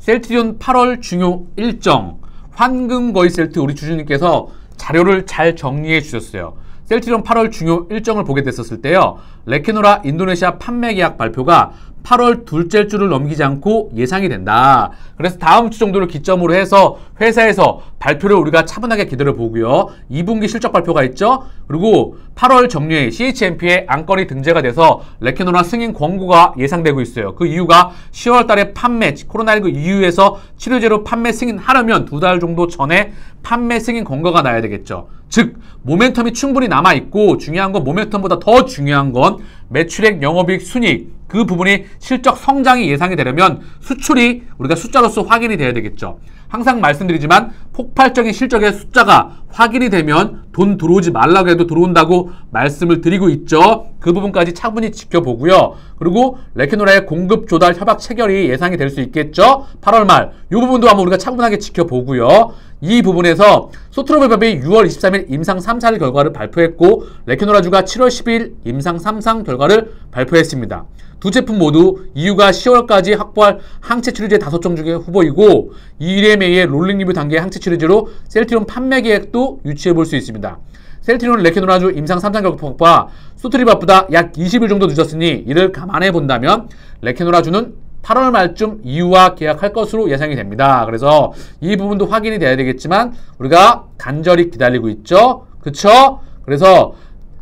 셀트리온 8월 중요 일정 환금거의 세트 우리 주주님께서 자료를 잘 정리해 주셨어요. 셀트리온 8월 중요 일정을 보게 됐었을 때요. 레케노라 인도네시아 판매 계약 발표가 8월 둘째 주를 넘기지 않고 예상이 된다. 그래서 다음 주 정도를 기점으로 해서 회사에서 발표를 우리가 차분하게 기다려보고요. 2분기 실적 발표가 있죠. 그리고 8월 정리에 CHMP에 안건이 등재가 돼서 레케노라 승인 권고가 예상되고 있어요. 그 이유가 10월 달에 판매, 코로나19 이후에서 치료제로 판매 승인하려면 2달 정도 전에 판매 승인 권고가 나야 되겠죠. 즉 모멘텀이 충분히 남아있고 중요한 건 모멘텀보다 더 중요한 건 매출액, 영업이익, 순이익 그 부분이 실적 성장이 예상이 되려면 수출이 우리가 숫자로서 확인이 돼야 되겠죠. 항상 말씀드리지만 폭발적인 실적의 숫자가 확인이 되면 돈 들어오지 말라고 해도 들어온다고 말씀을 드리고 있죠. 그 부분까지 차분히 지켜보고요. 그리고 레케노라의 공급 조달 협약 체결이 예상이 될 수 있겠죠. 8월 말 이 부분도 한번 우리가 차분하게 지켜보고요. 이 부분에서 소트로벨밥이 6월 23일 임상 3사 결과를 발표했고 레케노라주가 7월 12일 임상 3상 결과를 발표했습니다. 두 제품 모두 EU가 10월까지 확보할 항체 치료제 5종 중에 후보이고 EMA의 롤링 리뷰 단계의 항체 치료제로 셀트리온 판매 계획도 유치해 볼 수 있습니다. 셀트리온 레케노라주 임상 3상 결과가 소트리밥보다 약 20일 정도 늦었으니 이를 감안해 본다면 레케노라주는 8월 말쯤 EU와 계약할 것으로 예상이 됩니다. 그래서 이 부분도 확인이 돼야 되겠지만 우리가 간절히 기다리고 있죠. 그쵸? 그래서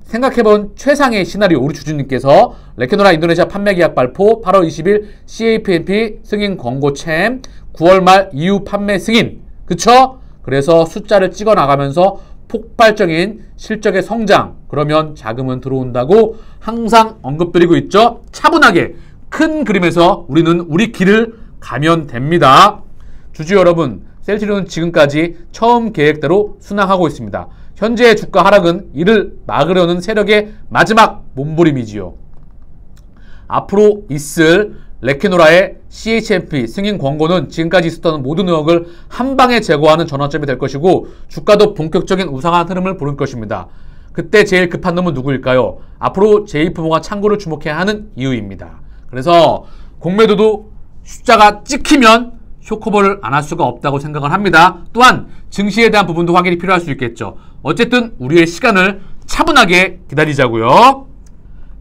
생각해본 최상의 시나리오 우리 주주님께서 레케노라 인도네시아 판매 계약 발표 8월 20일 CHMP 승인 권고 챔 9월 말 EU 판매 승인 그쵸? 그래서 숫자를 찍어 나가면서 폭발적인 실적의 성장 그러면 자금은 들어온다고 항상 언급드리고 있죠. 차분하게 큰 그림에서 우리는 우리 길을 가면 됩니다. 주주 여러분 셀트리온은 지금까지 처음 계획대로 순항하고 있습니다. 현재의 주가 하락은 이를 막으려는 세력의 마지막 몸부림이지요. 앞으로 있을 레케노라의 CHMP 승인 권고는 지금까지 있었던 모든 의혹을 한방에 제거하는 전환점이 될 것이고 주가도 본격적인 우상한 흐름을 보일 것입니다. 그때 제일 급한 놈은 누구일까요? 앞으로 제2부모가 창구를 주목해야 하는 이유입니다. 그래서 공매도도 숫자가 찍히면 쇼커버를 안 할 수가 없다고 생각을 합니다. 또한 증시에 대한 부분도 확인이 필요할 수 있겠죠. 어쨌든 우리의 시간을 차분하게 기다리자고요.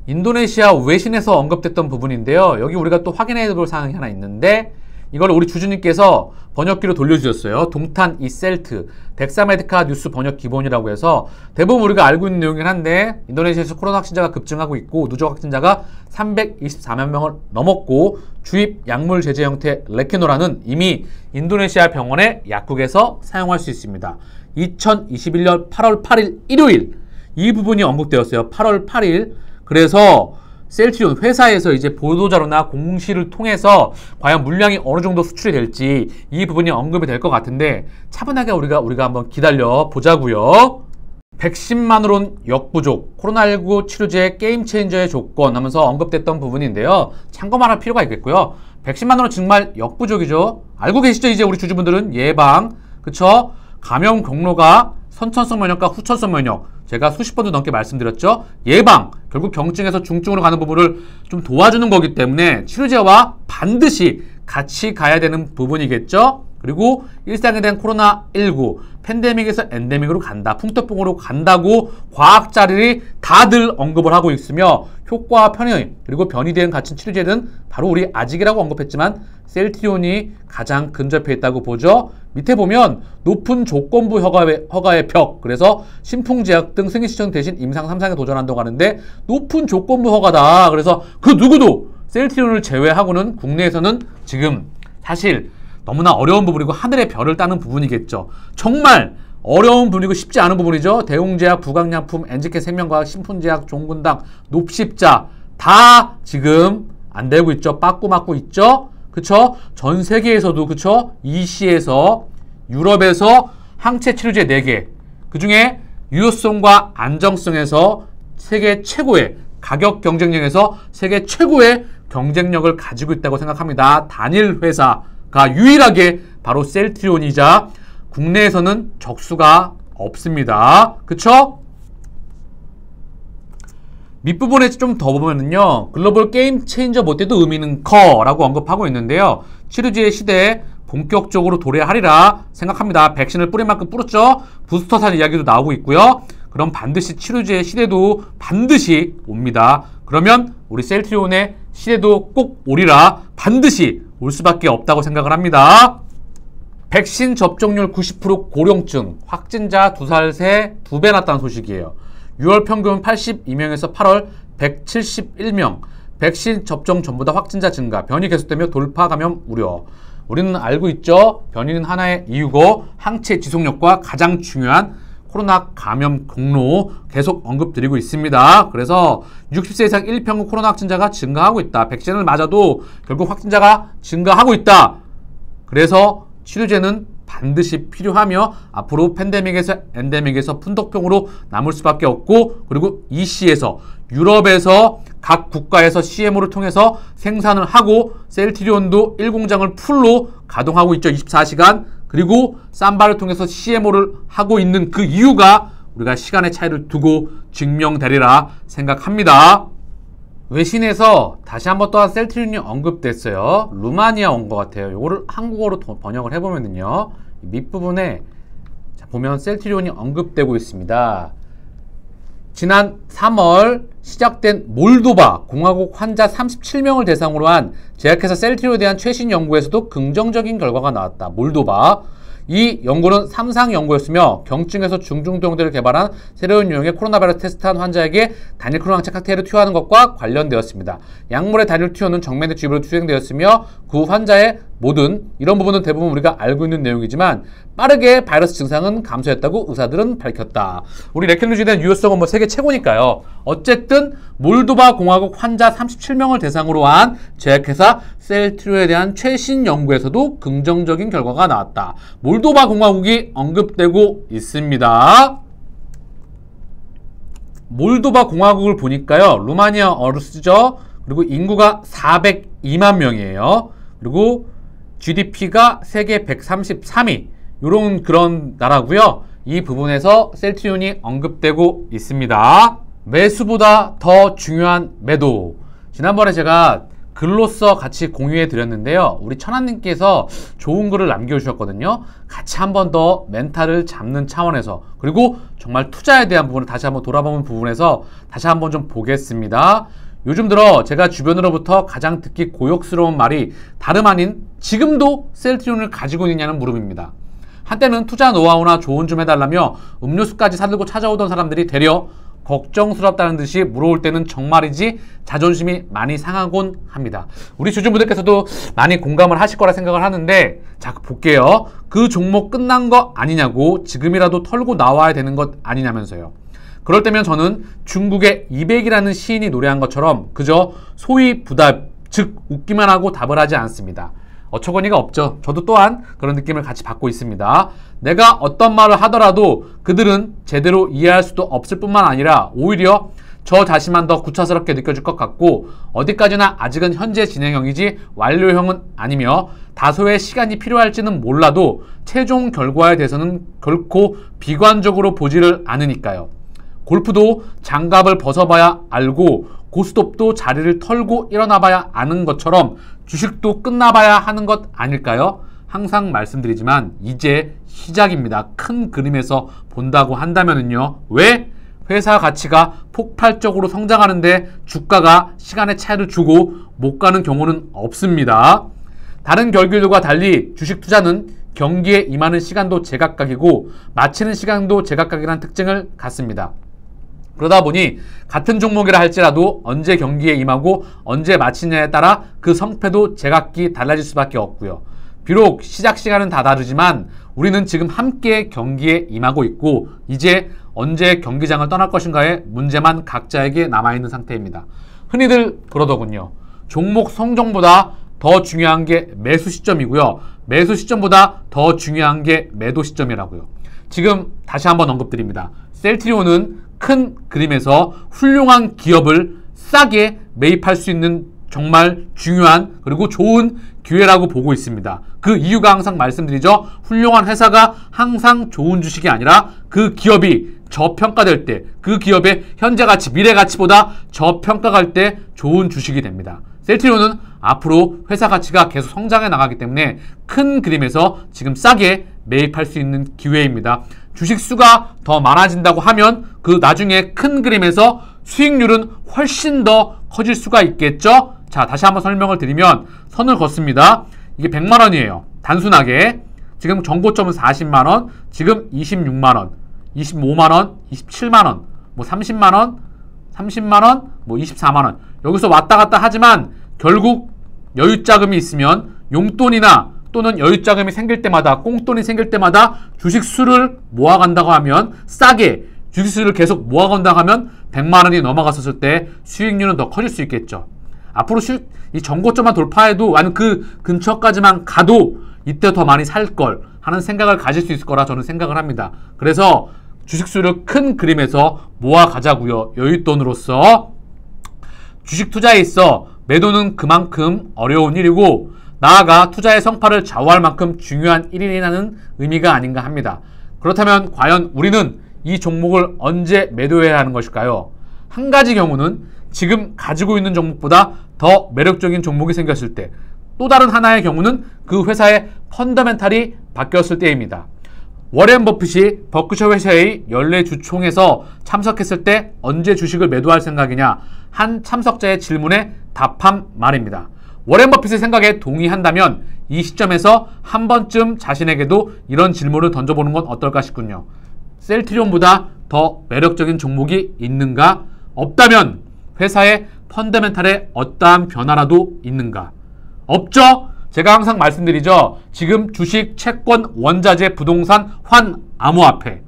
인도네시아 외신에서 언급됐던 부분인데요. 여기 우리가 또 확인해야 볼 사항이 하나 있는데 이걸 우리 주주님께서 번역기로 돌려주셨어요. 동탄 이셀트 덱사메디카 뉴스 번역 기본이라고 해서 대부분 우리가 알고 있는 내용이긴 한데 인도네시아에서 코로나 확진자가 급증하고 있고 누적 확진자가 324만 명을 넘었고 주입 약물 제제 형태 레케노라는 이미 인도네시아 병원의 약국에서 사용할 수 있습니다. 2021년 8월 8일 일요일 이 부분이 언급되었어요. 8월 8일 그래서 셀트리온 회사에서 이제 보도자료나 공시를 통해서 과연 물량이 어느 정도 수출이 될지 이 부분이 언급이 될 것 같은데 차분하게 우리가 한번 기다려 보자고요. 백신만으론 역부족, 코로나19 치료제 게임 체인저의 조건 하면서 언급됐던 부분인데요. 참고만 할 필요가 있겠고요. 백신만으론 정말 역부족이죠. 알고 계시죠? 이제 우리 주주분들은 예방, 그쵸? 감염 경로가 선천성 면역과 후천성 면역 제가 수십 번도 넘게 말씀드렸죠. 예방, 결국 경증에서 중증으로 가는 부분을 좀 도와주는 거기 때문에 치료제와 반드시 같이 가야 되는 부분이겠죠. 그리고 일상에 대한 코로나19 팬데믹에서 엔데믹으로 간다, 풍토병으로 간다고 과학자들이 다들 언급을 하고 있으며 효과와 편의 그리고 변이 대응 갖춘 치료제는 바로 우리 아직이라고 언급했지만 셀트리온이 가장 근접해 있다고 보죠. 밑에 보면 높은 조건부 허가의 벽 그래서 신풍제약 등 승인 시청 대신 임상 3상에 도전한다고 하는데 높은 조건부 허가다. 그래서 그 누구도 셀트리온을 제외하고는 국내에서는 지금 사실 너무나 어려운 부분이고 하늘의 별을 따는 부분이겠죠. 정말 어려운 부분이고 쉽지 않은 부분이죠. 대웅제약, 부강약품, 엔지케 생명과학, 신풍제약, 종군당, 높십자 다 지금 안 되고 있죠. 빠꾸 맞고 있죠. 그쵸? 전 세계에서도 그쵸? EC에서 유럽에서 항체 치료제 4개 그 중에 유효성과 안정성에서 세계 최고의 가격 경쟁력에서 세계 최고의 경쟁력을 가지고 있다고 생각합니다. 단일 회사가 유일하게 바로 셀트리온이자 국내에서는 적수가 없습니다. 그쵸? 밑부분에 좀 더 보면은요, 글로벌 게임 체인저 못해도 의미는 커라고 언급하고 있는데요. 치료제의 시대에 본격적으로 도래하리라 생각합니다. 백신을 뿌릴 만큼 뿌렸죠. 부스터산 이야기도 나오고 있고요. 그럼 반드시 치료제의 시대도 반드시 옵니다. 그러면 우리 셀트리온의 시대도 꼭 오리라, 반드시 올 수밖에 없다고 생각을 합니다. 백신 접종률 90% 고령층, 확진자 2살 새 2배 났다는 소식이에요. 6월 평균 82명에서 8월 171명, 백신 접종 전보다 확진자 증가, 변이 계속되며 돌파 감염 우려. 우리는 알고 있죠. 변이는 하나의 이유고 항체 지속력과 가장 중요한 코로나 감염 경로 계속 언급드리고 있습니다. 그래서 60세 이상 1평균 코로나 확진자가 증가하고 있다. 백신을 맞아도 결국 확진자가 증가하고 있다. 그래서 치료제는 반드시 필요하며 앞으로 팬데믹에서 엔데믹에서 푼독병으로 남을 수밖에 없고, 그리고 이 시에서 유럽에서 각 국가에서 CMO를 통해서 생산을 하고 셀트리온도 1공장을 풀로 가동하고 있죠. 24시간. 그리고 삼바를 통해서 CMO를 하고 있는 그 이유가 우리가 시간의 차이를 두고 증명되리라 생각합니다. 외신에서 다시 한번 또한 셀트리온이 언급됐어요. 루마니아 온 것 같아요. 이거를 한국어로 번역을 해보면요, 밑부분에 보면 셀트리온이 언급되고 있습니다. 지난 3월 시작된 몰도바 공화국 환자 37명을 대상으로 한 제약회사 셀트리온에 대한 최신 연구에서도 긍정적인 결과가 나왔다. 몰도바. 이 연구는 3상 연구였으며 경증에서 중증도형들을 개발한 새로운 유형의 코로나 바이러스 테스트한 환자에게 단일 크로나 항체 칵테일을 투여하는 것과 관련되었습니다. 약물의 단일 투여는 정면의 주입으로 투여되었으며 그 환자의 모든 이런 부분은 대부분 우리가 알고 있는 내용이지만 빠르게 바이러스 증상은 감소했다고 의사들은 밝혔다. 우리 레켄루지에 대한 유효성은 세계 최고니까요. 어쨌든 몰도바 공화국 환자 37명을 대상으로 한 제약회사 셀트리온에 대한 최신 연구에서도 긍정적인 결과가 나왔다. 몰도바 공화국이 언급되고 있습니다. 몰도바 공화국을 보니까요, 루마니아어로 쓰죠. 그리고 인구가 402만 명이에요. 그리고 GDP가 세계 133위, 요런 그런 나라고요. 이 부분에서 셀트리온이 언급되고 있습니다. 매수보다 더 중요한 매도. 지난번에 제가 글로써 같이 공유해 드렸는데요. 우리 천안님께서 좋은 글을 남겨주셨거든요. 같이 한 번 더 멘탈을 잡는 차원에서, 그리고 정말 투자에 대한 부분을 다시 한번 돌아보는 부분에서 다시 한번 좀 보겠습니다. 요즘 들어 제가 주변으로부터 가장 듣기 고역스러운 말이 다름 아닌 지금도 셀트리온을 가지고 있느냐는 물음입니다. 한때는 투자 노하우나 조언 좀 해달라며 음료수까지 사들고 찾아오던 사람들이 되려 걱정스럽다는 듯이 물어올 때는 정말이지 자존심이 많이 상하곤 합니다. 우리 주주분들께서도 많이 공감을 하실 거라 생각을 하는데, 자, 볼게요. 그 종목 끝난 거 아니냐고, 지금이라도 털고 나와야 되는 것 아니냐면서요. 그럴 때면 저는 중국의 이백이라는 시인이 노래한 것처럼 그저 소위 부답, 즉 웃기만 하고 답을 하지 않습니다. 어처구니가 없죠. 저도 또한 그런 느낌을 같이 받고 있습니다. 내가 어떤 말을 하더라도 그들은 제대로 이해할 수도 없을 뿐만 아니라 오히려 저 자신만 더 구차스럽게 느껴질 것 같고, 어디까지나 아직은 현재 진행형이지 완료형은 아니며 다소의 시간이 필요할지는 몰라도 최종 결과에 대해서는 결코 비관적으로 보지를 않으니까요. 골프도 장갑을 벗어봐야 알고 고스톱도 자리를 털고 일어나봐야 아는 것처럼 주식도 끝나봐야 하는 것 아닐까요? 항상 말씀드리지만 이제 시작입니다. 큰 그림에서 본다고 한다면요. 왜? 회사 가치가 폭발적으로 성장하는데 주가가 시간의 차이를 주고 못 가는 경우는 없습니다. 다른 결길들과 달리 주식 투자는 경기에 임하는 시간도 제각각이고 마치는 시간도 제각각이라는 특징을 갖습니다. 그러다 보니 같은 종목이라 할지라도 언제 경기에 임하고 언제 마치냐에 따라 그 성패도 제각기 달라질 수밖에 없고요. 비록 시작 시간은 다 다르지만 우리는 지금 함께 경기에 임하고 있고 이제 언제 경기장을 떠날 것인가의 문제만 각자에게 남아있는 상태입니다. 흔히들 그러더군요. 종목 성적보다 더 중요한 게 매수 시점이고요. 매수 시점보다 더 중요한 게 매도 시점이라고요. 지금 다시 한번 언급드립니다. 셀트리온은 큰 그림에서 훌륭한 기업을 싸게 매입할 수 있는 정말 중요한 그리고 좋은 기회라고 보고 있습니다. 그 이유가 항상 말씀드리죠. 훌륭한 회사가 항상 좋은 주식이 아니라 그 기업이 저평가될 때, 그 기업의 현재 가치, 미래 가치보다 저평가갈 때 좋은 주식이 됩니다. 셀트리온은 앞으로 회사 가치가 계속 성장해 나가기 때문에 큰 그림에서 지금 싸게 매입할 수 있는 기회입니다. 주식 수가 더 많아진다고 하면 그 나중에 큰 그림에서 수익률은 훨씬 더 커질 수가 있겠죠? 자, 다시 한번 설명을 드리면 선을 걷습니다. 이게 100만원이에요. 단순하게. 지금 전고점은 40만원, 지금 26만원, 25만원, 27만원, 뭐 30만원, 30만원, 뭐 24만원. 여기서 왔다 갔다 하지만 결국 여유자금이 있으면 용돈이나 또는 여유자금이 생길 때마다, 꽁돈이 생길 때마다 주식수를 모아간다고 하면, 싸게 주식수를 계속 모아간다고 하면 100만원이 넘어갔었을 때 수익률은 더 커질 수 있겠죠. 앞으로 이 전고점만 돌파해도, 아니면 그 근처까지만 가도 이때 더 많이 살 걸 하는 생각을 가질 수 있을 거라 저는 생각을 합니다. 그래서 주식수를 큰 그림에서 모아가자고요. 여윳돈으로서. 주식 투자에 있어 매도는 그만큼 어려운 일이고, 나아가 투자의 성파를 좌우할 만큼 중요한 일이라는 의미가 아닌가 합니다. 그렇다면 과연 우리는 이 종목을 언제 매도해야 하는 것일까요? 한 가지 경우는 지금 가지고 있는 종목보다 더 매력적인 종목이 생겼을 때, 또 다른 하나의 경우는 그 회사의 펀더멘탈이 바뀌었을 때입니다. 워렌 버핏이 버크셔 회사의 연례 주총에서 참석했을 때 언제 주식을 매도할 생각이냐, 한 참석자의 질문에 답한 말입니다. 워렌 버핏의 생각에 동의한다면 이 시점에서 한 번쯤 자신에게도 이런 질문을 던져보는 건 어떨까 싶군요. 셀트리온보다 더 매력적인 종목이 있는가? 없다면 회사의 펀더멘탈에 어떠한 변화라도 있는가? 없죠? 제가 항상 말씀드리죠. 지금 주식, 채권, 원자재, 부동산, 환, 암호화폐.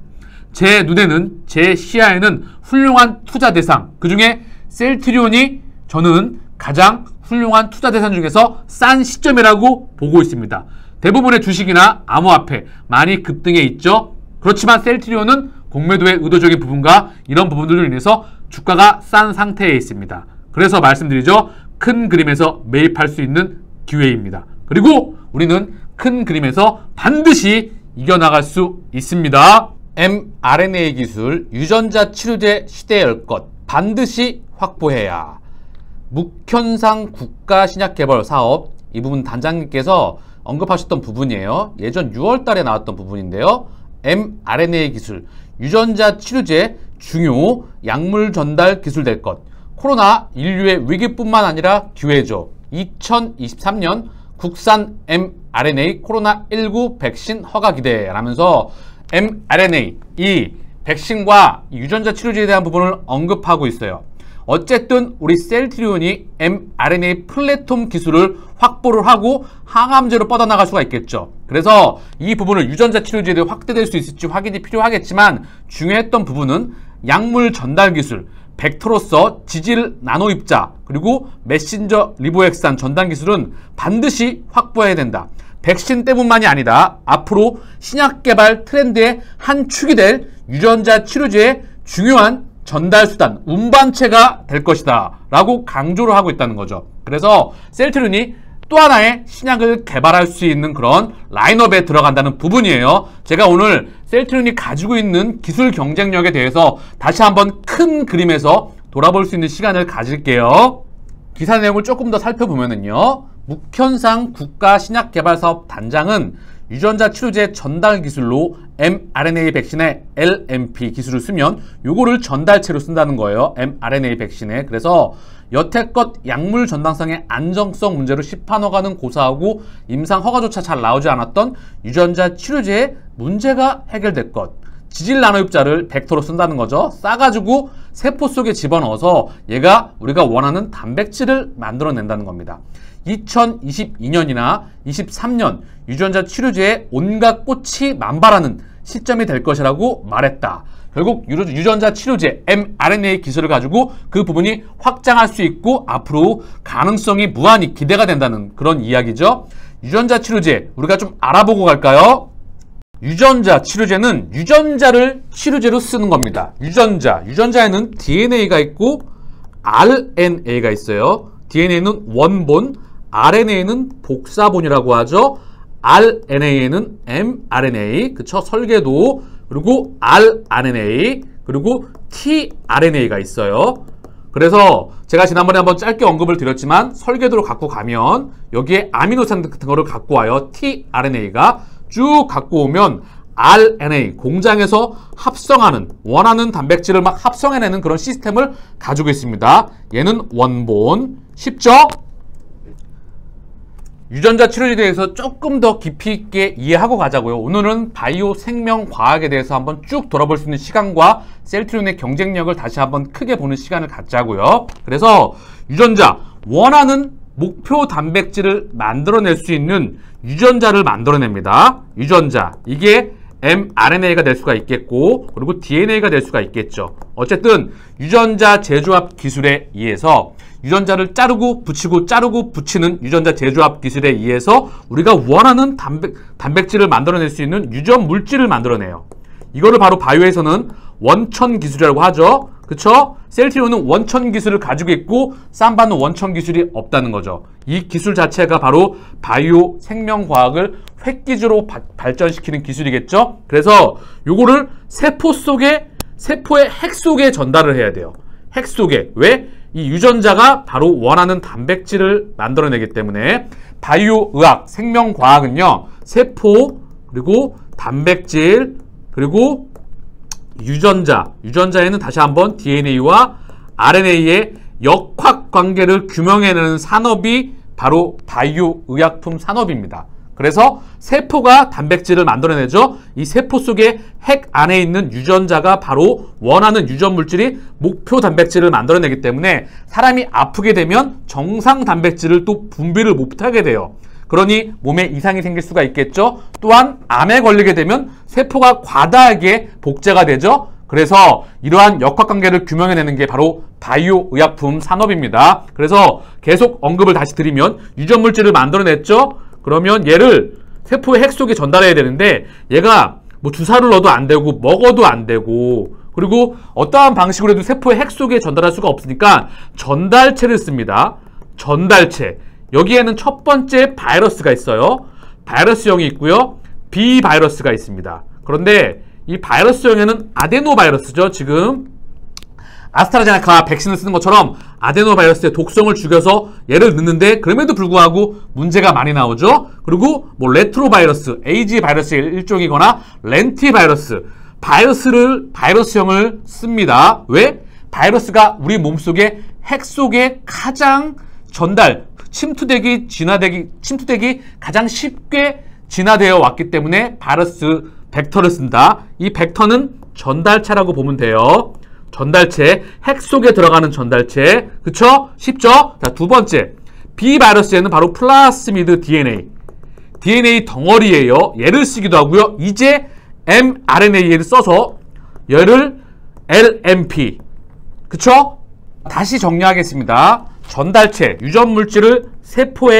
제 눈에는, 제 시야에는 훌륭한 투자 대상, 그 중에 셀트리온이 저는 가장 훌륭한 투자 대상 중에서 싼 시점이라고 보고 있습니다. 대부분의 주식이나 암호화폐 많이 급등해 있죠. 그렇지만 셀트리온은 공매도의 의도적인 부분과 이런 부분들로 인해서 주가가 싼 상태에 있습니다. 그래서 말씀드리죠. 큰 그림에서 매입할 수 있는 기회입니다. 그리고 우리는 큰 그림에서 반드시 이겨나갈 수 있습니다. mRNA 기술, 유전자 치료제 시대에 열 것 반드시 확보해야. 묵현상 국가신약개발 사업, 이 부분 단장님께서 언급하셨던 부분이에요. 예전 6월 달에 나왔던 부분인데요. mRNA 기술, 유전자 치료제 중요 약물 전달 기술 될 것. 코로나 인류의 위기뿐만 아니라 기회죠. 2023년 국산 mRNA 코로나19 백신 허가 기대라면서 mRNA, 이 백신과 유전자 치료제에 대한 부분을 언급하고 있어요. 어쨌든 우리 셀트리온이 mRNA 플랫폼 기술을 확보를 하고 항암제로 뻗어나갈 수가 있겠죠. 그래서 이 부분을 유전자 치료제로 확대될 수 있을지 확인이 필요하겠지만, 중요했던 부분은 약물 전달 기술, 벡터로서 지질 나노 입자, 그리고 메신저 리보엑산 전달 기술은 반드시 확보해야 된다. 백신 때문만이 아니다. 앞으로 신약 개발 트렌드의 한 축이 될 유전자 치료제의 중요한 전달 수단, 운반체가 될 것이다 라고 강조를 하고 있다는 거죠. 그래서 셀트리온이 또 하나의 신약을 개발할 수 있는 그런 라인업에 들어간다는 부분이에요. 제가 오늘 셀트리온이 가지고 있는 기술 경쟁력에 대해서 다시 한번 큰 그림에서 돌아볼 수 있는 시간을 가질게요. 기사 내용을 조금 더 살펴보면은요, 묵현상 국가신약개발사업 단장은 유전자 치료제 전달 기술로 mRNA 백신의 LNP 기술을 쓰면 요거를 전달체로 쓴다는 거예요. mRNA 백신에. 그래서 여태껏 약물 전당성의 안정성 문제로 시판허가는 고사하고 임상 허가조차 잘 나오지 않았던 유전자 치료제의 문제가 해결될 것. 지질 나노입자를 벡터로 쓴다는 거죠. 싸가지고 세포 속에 집어넣어서 얘가 우리가 원하는 단백질을 만들어낸다는 겁니다. 2022년이나 23년 유전자 치료제에 온갖 꽃이 만발하는 시점이 될 것이라고 말했다. 결국 유전자 치료제 mRNA 기술을 가지고 그 부분이 확장할 수 있고 앞으로 가능성이 무한히 기대가 된다는 그런 이야기죠. 유전자 치료제 우리가 좀 알아보고 갈까요? 유전자 치료제는 유전자를 치료제로 쓰는 겁니다. 유전자에는 DNA가 있고 RNA가 있어요. DNA는 원본, RNA는 복사본이라고 하죠. RNA에는 mRNA, 그쵸? 설계도, 그리고 rRNA, 그리고 tRNA가 있어요. 그래서 제가 지난번에 한번 짧게 언급을 드렸지만 설계도로 갖고 가면 여기에 아미노산 같은 거를 갖고 와요. tRNA가 쭉 갖고 오면 RNA, 공장에서 합성하는, 원하는 단백질을 막 합성해내는 그런 시스템을 가지고 있습니다. 얘는 원본. 쉽죠? 유전자 치료에 대해서 조금 더 깊이 있게 이해하고 가자고요. 오늘은 바이오 생명과학에 대해서 한번 쭉 돌아볼 수 있는 시간과 셀트리온의 경쟁력을 다시 한번 크게 보는 시간을 갖자고요. 그래서 유전자, 원하는 목표 단백질을 만들어낼 수 있는 유전자를 만들어냅니다. 유전자, 이게 mRNA가 될 수가 있겠고, 그리고 DNA가 될 수가 있겠죠. 어쨌든 유전자 재조합 기술에 의해서 유전자를 자르고 붙이는 유전자 재조합 기술에 의해서 우리가 원하는 단백질을 만들어낼 수 있는 유전 물질을 만들어내요. 이거를 바로 바이오에서는 원천 기술이라고 하죠. 그쵸? 셀트리온은 원천 기술을 가지고 있고 삼바는 원천 기술이 없다는 거죠. 이 기술 자체가 바로 바이오 생명과학을 획기적으로 발전시키는 기술이겠죠. 그래서 요거를 세포의 핵 속에 전달을 해야 돼요. 핵 속에. 왜? 이 유전자가 바로 원하는 단백질을 만들어내기 때문에 바이오 의학, 생명과학은요, 세포, 그리고 단백질, 그리고 유전자에는 다시 한번 DNA와 RNA의 역학 관계를 규명해내는 산업이 바로 바이오 의약품 산업입니다. 그래서 세포가 단백질을 만들어내죠. 이 세포 속에 핵 안에 있는 유전자가 바로 원하는 유전 물질이 목표 단백질을 만들어내기 때문에 사람이 아프게 되면 정상 단백질을 또 분비를 못하게 돼요. 그러니 몸에 이상이 생길 수가 있겠죠. 또한 암에 걸리게 되면 세포가 과다하게 복제가 되죠. 그래서 이러한 역학관계를 규명해내는 게 바로 바이오 의약품 산업입니다. 그래서 계속 언급을 다시 드리면 유전물질을 만들어냈죠. 그러면 얘를 세포의 핵 속에 전달해야 되는데 얘가 뭐 주사를 넣어도 안 되고 먹어도 안 되고 그리고 어떠한 방식으로 해도 세포의 핵 속에 전달할 수가 없으니까 전달체를 씁니다. 전달체. 여기에는 첫 번째 바이러스가 있어요. 바이러스형이 있고요. 비바이러스가 있습니다. 그런데 이 바이러스형에는 아데노바이러스죠. 지금 아스트라제네카 백신을 쓰는 것처럼 아데노바이러스의 독성을 죽여서 얘를 넣는데 그럼에도 불구하고 문제가 많이 나오죠. 그리고 뭐 레트로바이러스, 에이지 바이러스의 일종이거나 렌티바이러스, 바이러스형을 씁니다. 왜? 바이러스가 우리 몸속에 핵 속에 가장 침투되기 가장 쉽게 진화되어 왔기 때문에 바이러스 벡터를 쓴다. 이 벡터는 전달체라고 보면 돼요. 전달체, 핵 속에 들어가는 전달체. 그쵸? 쉽죠? 자, 두 번째. 비바이러스에는 바로 플라스미드 DNA 덩어리예요. 얘를 쓰기도 하고요. 이제 mRNA를 써서 얘를 LNP. 그쵸? 다시 정리하겠습니다. 전달체, 유전 물질을 세포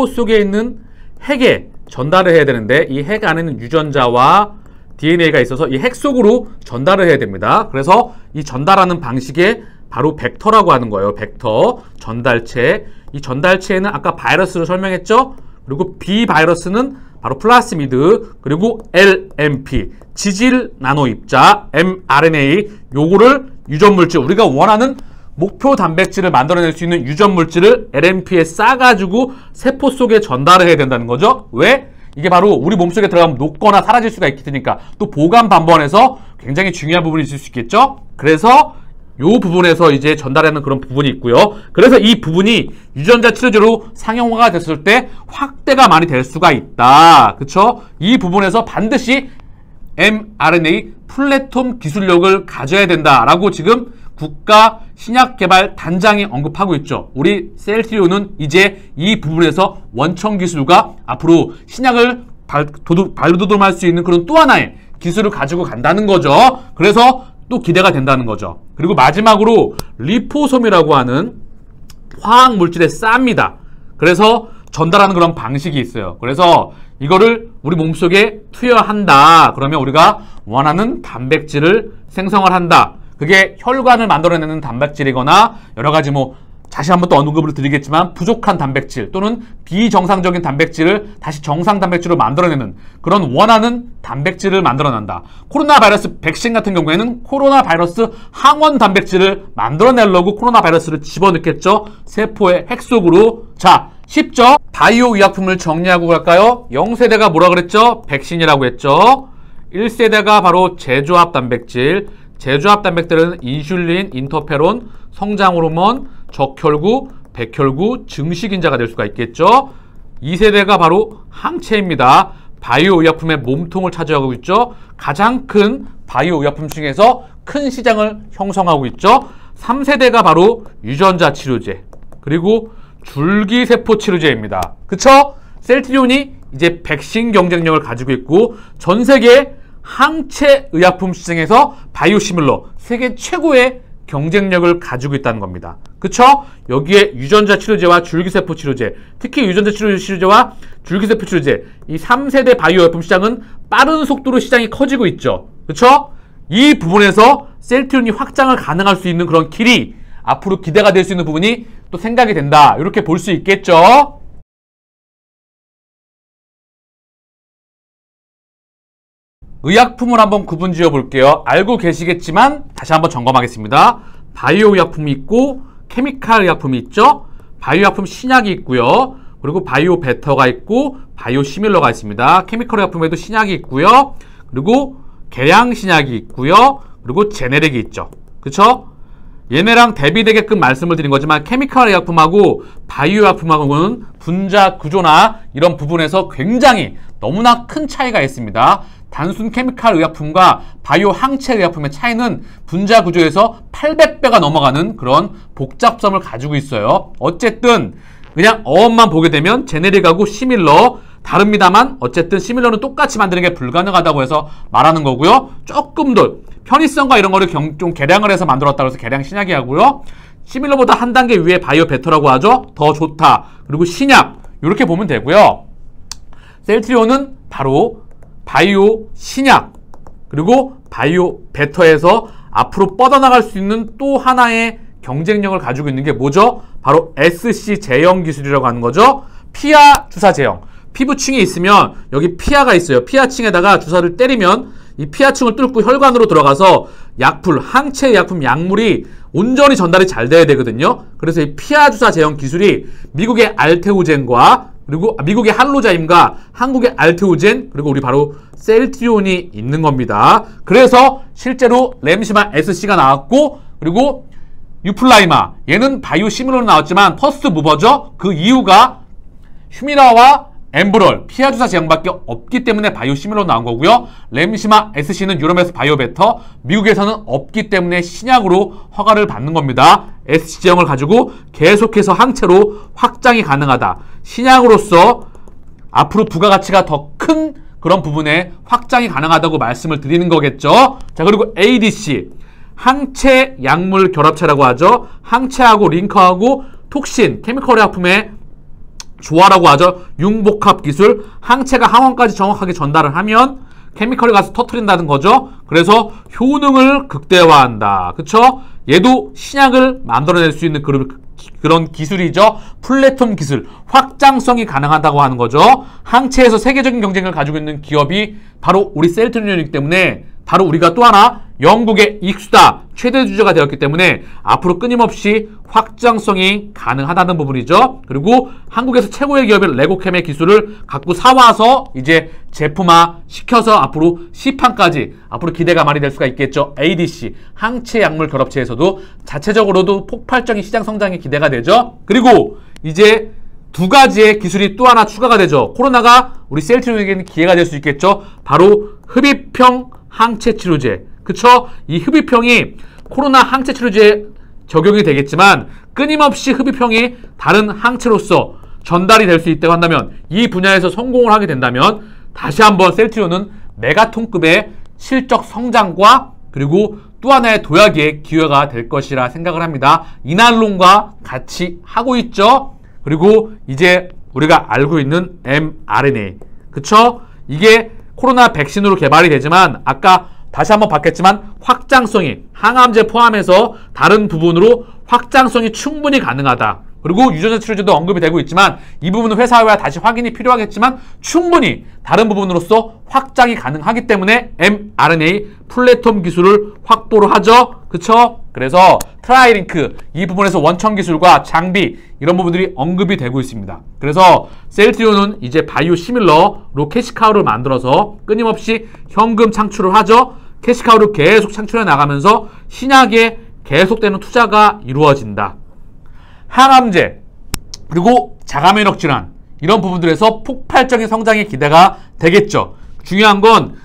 속에 있는 핵에 전달을 해야 되는데 이 핵 안에는 유전자와 DNA가 있어서 이 핵 속으로 전달을 해야 됩니다. 그래서 이 전달하는 방식에 바로 벡터라고 하는 거예요. 벡터, 전달체. 이 전달체에는 아까 바이러스를 설명했죠? 그리고 비바이러스는 바로 플라스미드, 그리고 LNP, 지질 나노 입자, mRNA, 요거를 유전물질, 우리가 원하는 목표 단백질을 만들어낼 수 있는 유전물질을 LNP에 싸가지고 세포 속에 전달을 해야 된다는 거죠. 왜? 이게 바로 우리 몸속에 들어가면 녹거나 사라질 수가 있기 때니까 또 보관 반번에서 굉장히 중요한 부분이 있을 수 있겠죠. 그래서 요 부분에서 이제 전달하는 그런 부분이 있고요. 그래서 이 부분이 유전자 치료제로 상용화가 됐을 때 확대가 많이 될 수가 있다. 그쵸? 이 부분에서 반드시 mRNA 플랫폼 기술력을 가져야 된다라고 지금 국가 신약개발단장이 언급하고 있죠. 우리 셀트리온은 이제 이 부분에서 원천 기술과 앞으로 신약을 발돋움할 수 있는 그런 또 하나의 기술을 가지고 간다는 거죠. 그래서 또 기대가 된다는 거죠. 그리고 마지막으로 리포솜이라고 하는 화학 물질에 쌉니다. 그래서 전달하는 그런 방식이 있어요. 그래서 이거를 우리 몸속에 투여한다. 그러면 우리가 원하는 단백질을 생성을 한다. 그게 혈관을 만들어내는 단백질이거나 여러 가지 뭐 다시 한번 또 언급을 드리겠지만 부족한 단백질 또는 비정상적인 단백질을 다시 정상 단백질로 만들어내는 그런 원하는 단백질을 만들어낸다. 코로나 바이러스 백신 같은 경우에는 코로나 바이러스 항원 단백질을 만들어내려고 코로나 바이러스를 집어넣겠죠. 세포의 핵 속으로. 자, 쉽죠? 바이오 의약품을 정리하고 갈까요? 0세대가 뭐라 그랬죠? 백신이라고 했죠. 1세대가 바로 제조합 단백질. 제조합 단백질은 인슐린, 인터페론, 성장 호르몬, 적혈구, 백혈구, 증식인자가 될 수가 있겠죠. 2세대가 바로 항체입니다. 바이오 의약품의 몸통을 차지하고 있죠. 가장 큰 바이오 의약품 중에서 큰 시장을 형성하고 있죠. 3세대가 바로 유전자 치료제, 그리고 줄기세포 치료제입니다. 그쵸? 셀트리온이 이제 백신 경쟁력을 가지고 있고 전 세계 항체 의약품 시장에서 바이오시밀러 세계 최고의 경쟁력을 가지고 있다는 겁니다. 그쵸? 여기에 유전자 치료제와 줄기세포 치료제, 특히 유전자 치료제와 줄기세포 치료제, 이 3세대 바이오 의약품 시장은 빠른 속도로 시장이 커지고 있죠. 그쵸? 이 부분에서 셀트리온이 확장을 가능할 수 있는 그런 길이 앞으로 기대가 될 수 있는 부분이 또 생각이 된다. 이렇게 볼 수 있겠죠. 의약품을 한번 구분 지어 볼게요. 알고 계시겠지만 다시 한번 점검하겠습니다. 바이오 의약품이 있고 케미칼 의약품이 있죠. 바이오 의약품 신약이 있고요. 그리고 바이오 베터가 있고 바이오 시밀러가 있습니다. 케미칼 의약품에도 신약이 있고요. 그리고 계량 신약이 있고요. 그리고 제네릭이 있죠. 그쵸? 얘네랑 대비되게끔 말씀을 드린 거지만 케미칼 의약품하고 바이오 의약품하고는 분자 구조나 이런 부분에서 굉장히 너무나 큰 차이가 있습니다. 단순 케미칼 의약품과 바이오 항체 의약품의 차이는 분자 구조에서 800배가 넘어가는 그런 복잡성을 가지고 있어요. 어쨌든 그냥 어업만 보게 되면 제네릭하고 시밀러 다릅니다만 어쨌든 시밀러는 똑같이 만드는 게 불가능하다고 해서 말하는 거고요. 조금 더 편의성과 이런 거를 좀 개량을 해서 만들었다고 해서 개량 신약이 하고요. 시밀러보다 한 단계 위에 바이오 베터라고 하죠. 더 좋다. 그리고 신약 이렇게 보면 되고요. 셀트리온은 바로 바이오 신약 그리고 바이오 베터에서 앞으로 뻗어나갈 수 있는 또 하나의 경쟁력을 가지고 있는 게 뭐죠? 바로 SC 제형 기술이라고 하는 거죠. 피하 주사 제형. 피부층이 있으면 여기 피하가 있어요. 피하층에다가 주사를 때리면 이 피하층을 뚫고 혈관으로 들어가서 약풀, 항체 약품, 약물이 온전히 전달이 잘 돼야 되거든요. 그래서 이 피하 주사 제형 기술이 미국의 알테오젠과 그리고 미국의 할로자임과 한국의 알테오젠 그리고 우리 바로 셀트리온이 있는 겁니다. 그래서 실제로 램시마 SC가 나왔고 그리고 유플라이마 얘는 바이오 시밀러로 나왔지만 퍼스트 무버죠. 그 이유가 휴미라와 엠브럴, 피하주사 제형밖에 없기 때문에 바이오 시밀러로 나온 거고요. 램시마 SC는 유럽에서 바이오 베터, 미국에서는 없기 때문에 신약으로 허가를 받는 겁니다. SC 제형을 가지고 계속해서 항체로 확장이 가능하다. 신약으로서 앞으로 부가가치가 더 큰 그런 부분에 확장이 가능하다고 말씀을 드리는 거겠죠. 자, 그리고 ADC, 항체 약물 결합체라고 하죠. 항체하고 링커하고 톡신, 케미컬 의약품의 조화라고 하죠. 융복합 기술, 항체가 항원까지 정확하게 전달을 하면 케미컬이 가서 터트린다는 거죠. 그래서 효능을 극대화한다. 그쵸? 얘도 신약을 만들어낼 수 있는 그런 기술이죠. 플랫폼 기술, 확장성이 가능하다고 하는 거죠. 항체에서 세계적인 경쟁을 가지고 있는 기업이 바로 우리 셀트리온이기 때문에 바로 우리가 또 하나 영국의 익수다 최대 주주가 되었기 때문에 앞으로 끊임없이 확장성이 가능하다는 부분이죠. 그리고 한국에서 최고의 기업인 레고캠의 기술을 갖고 사와서 이제 제품화 시켜서 앞으로 시판까지 앞으로 기대가 많이 될 수가 있겠죠. ADC, 항체 약물 결합체에서도 자체적으로도 폭발적인 시장 성장이 기대가 되죠. 그리고 이제 두 가지의 기술이 또 하나 추가가 되죠. 코로나가 우리 셀트리온에게는 기회가 될 수 있겠죠. 바로 흡입형 항체 치료제. 그쵸? 이 흡입형이 코로나 항체 치료제에 적용이 되겠지만 끊임없이 흡입형이 다른 항체로서 전달이 될 수 있다고 한다면 이 분야에서 성공을 하게 된다면 다시 한번 셀트리온은 메가톤급의 실적 성장과 그리고 또 하나의 도약의 기회가 될 것이라 생각을 합니다. 이날론과 같이 하고 있죠. 그리고 이제 우리가 알고 있는 mRNA. 그쵸? 이게 코로나 백신으로 개발이 되지만 아까 다시 한번 봤겠지만 확장성이 항암제 포함해서 다른 부분으로 확장성이 충분히 가능하다. 그리고 유전자 치료제도 언급이 되고 있지만 이 부분은 회사와 다시 확인이 필요하겠지만 충분히 다른 부분으로서 확장이 가능하기 때문에 mRNA 플랫폼 기술을 확보를 하죠. 그쵸? 그래서 트라이링크 이 부분에서 원천 기술과 장비 이런 부분들이 언급이 되고 있습니다. 그래서 셀트리온은 이제 바이오 시밀러로 캐시카우를 만들어서 끊임없이 현금 창출을 하죠. 캐시카우를 계속 창출해 나가면서 신약에 계속되는 투자가 이루어진다. 항암제 그리고 자가면역 질환 이런 부분들에서 폭발적인 성장의 기대가 되겠죠. 중요한 건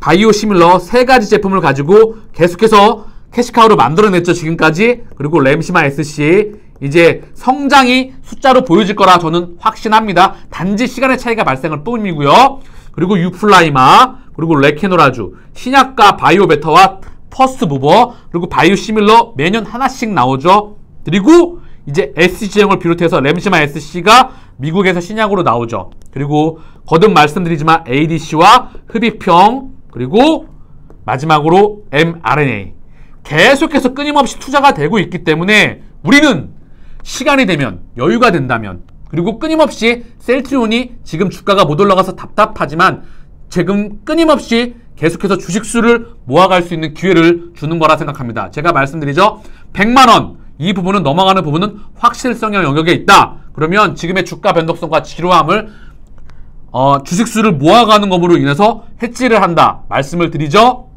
바이오 시밀러 3가지 제품을 가지고 계속해서 캐시카우를 만들어냈죠. 지금까지. 그리고 램시마 SC 이제 성장이 숫자로 보여질 거라 저는 확신합니다. 단지 시간의 차이가 발생할 뿐이고요. 그리고 유플라이마 그리고 레케노라주 신약과 바이오 베터와 퍼스트 무버 그리고 바이오 시밀러 매년 하나씩 나오죠. 그리고 이제 SC형을 비롯해서 램시마 SC가 미국에서 신약으로 나오죠. 그리고 거듭 말씀드리지만 ADC와 흡입형 그리고 마지막으로 mRNA 계속해서 끊임없이 투자가 되고 있기 때문에 우리는 시간이 되면 여유가 된다면 그리고 끊임없이 셀트리온이 지금 주가가 못 올라가서 답답하지만 지금 끊임없이 계속해서 주식수를 모아갈 수 있는 기회를 주는 거라 생각합니다. 제가 말씀드리죠. 100만원 이 부분은 넘어가는 부분은 확실성의 영역에 있다. 그러면 지금의 주가 변동성과 지루함을 주식수를 모아가는 것으로 인해서 해지를 한다. 말씀을 드리죠.